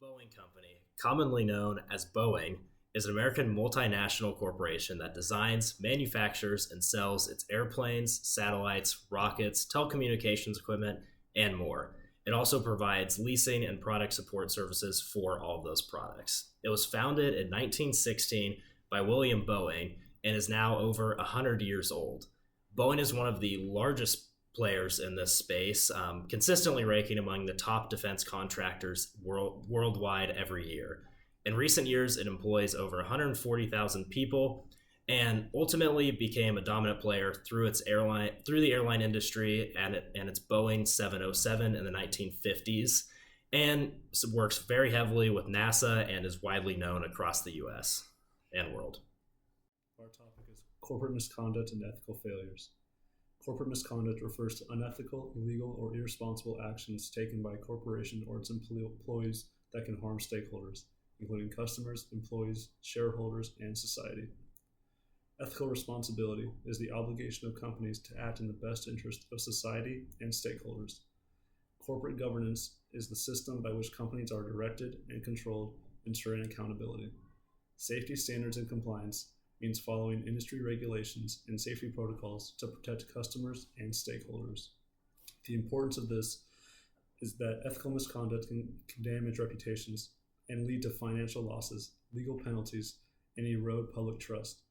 Boeing Company, commonly known as Boeing, is an American multinational corporation that designs, manufactures, and sells its airplanes, satellites, rockets, telecommunications equipment, and more. It also provides leasing and product support services for all of those products. It was founded in 1916 by William Boeing and is now over 100 years old. Boeing is one of the largest players in this space, consistently ranking among the top defense contractors worldwide every year. In recent years, it employs over 140,000 people and ultimately became a dominant player through the airline industry and its Boeing 707 in the 1950s, and works very heavily with NASA and is widely known across the US and world. Our topic is corporate misconduct and ethical failures. Corporate misconduct refers to unethical, illegal, or irresponsible actions taken by a corporation or its employees that can harm stakeholders, including customers, employees, shareholders, and society. Ethical responsibility is the obligation of companies to act in the best interest of society and stakeholders. Corporate governance is the system by which companies are directed and controlled, ensuring accountability. Safety standards and compliance means following industry regulations and safety protocols to protect customers and stakeholders. The importance of this is that ethical misconduct can damage reputations and lead to financial losses, legal penalties, and erode public trust.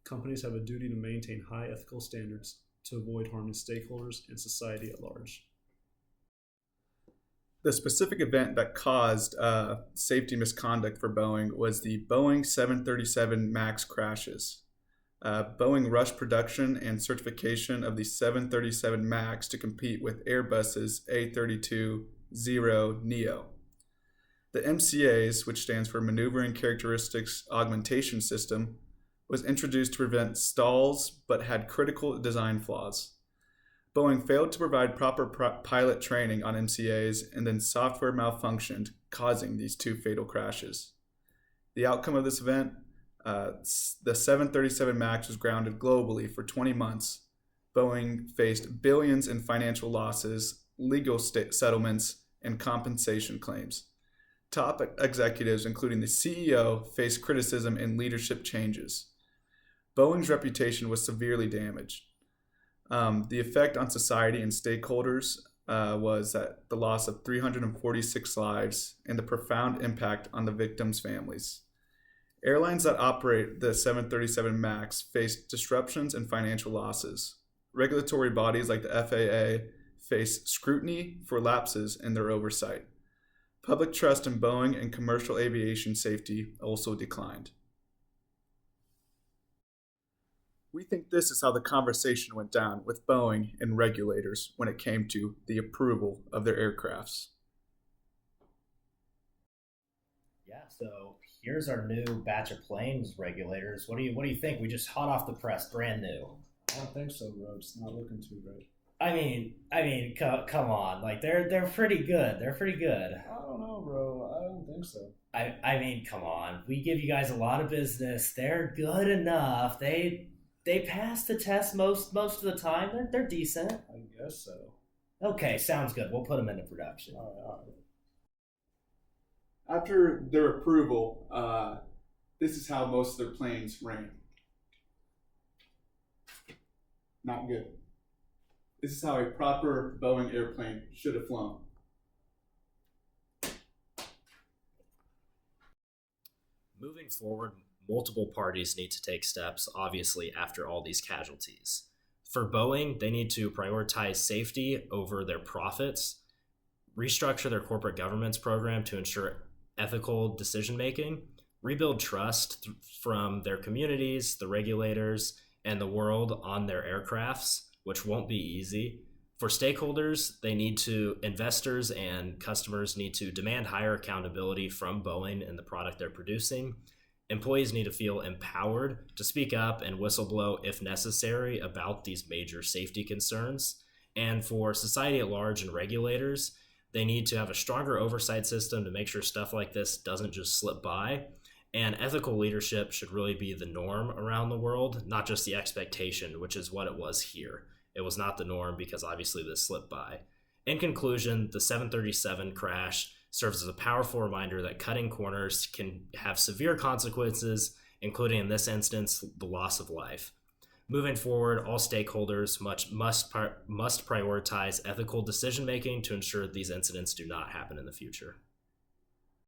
Companies have a duty to maintain high ethical standards to avoid harming stakeholders and society at large. The specific event that caused safety misconduct for Boeing was the Boeing 737 MAX crashes. Boeing rushed production and certification of the 737 MAX to compete with Airbus's A320neo. The MCAs, which stands for Maneuvering Characteristics Augmentation System, was introduced to prevent stalls but had critical design flaws. Boeing failed to provide proper pilot training on MCAs, and then software malfunctioned, causing these two fatal crashes. The outcome of this event, the 737 MAX was grounded globally for 20 months. Boeing faced billions in financial losses, legal settlements, and compensation claims. Top executives, including the CEO, faced criticism and leadership changes. Boeing's reputation was severely damaged. The effect on society and stakeholders was that the loss of 346 lives and the profound impact on the victims' families. Airlines that operate the 737 MAX faced disruptions and financial losses. Regulatory bodies like the FAA face scrutiny for lapses in their oversight. Public trust in Boeing and commercial aviation safety also declined. We think this is how the conversation went down with Boeing and regulators when it came to the approval of their aircrafts. Yeah, so here's our new batch of planes, regulators. What do you think? We just hot off the press, brand new. I don't think so, bro. It's not looking too great. Come on, like they're pretty good. They're pretty good. I don't know, bro. I don't think so. Come on. We give you guys a lot of business. They're good enough. They pass the test most of the time. They're decent. I guess so. Okay, sounds good. We'll put them into production. All right. After their approval, this is how most of their planes ran. Not good. This is how a proper Boeing airplane should have flown. Moving forward, multiple parties need to take steps, obviously, after all these casualties. For Boeing, they need to prioritize safety over their profits, restructure their corporate governance program to ensure ethical decision-making, rebuild trust from their communities, the regulators, and the world on their aircrafts, which won't be easy. For stakeholders, investors and customers need to demand higher accountability from Boeing and the product they're producing. Employees need to feel empowered to speak up and whistleblow if necessary about these major safety concerns. And for society at large and regulators, they need to have a stronger oversight system to make sure stuff like this doesn't just slip by. And ethical leadership should really be the norm around the world, not just the expectation, which is what it was here. It was not the norm because obviously this slipped by. In conclusion, the 737 crash serves as a powerful reminder that cutting corners can have severe consequences, including in this instance, the loss of life. Moving forward, all stakeholders must prioritize ethical decision making to ensure these incidents do not happen in the future.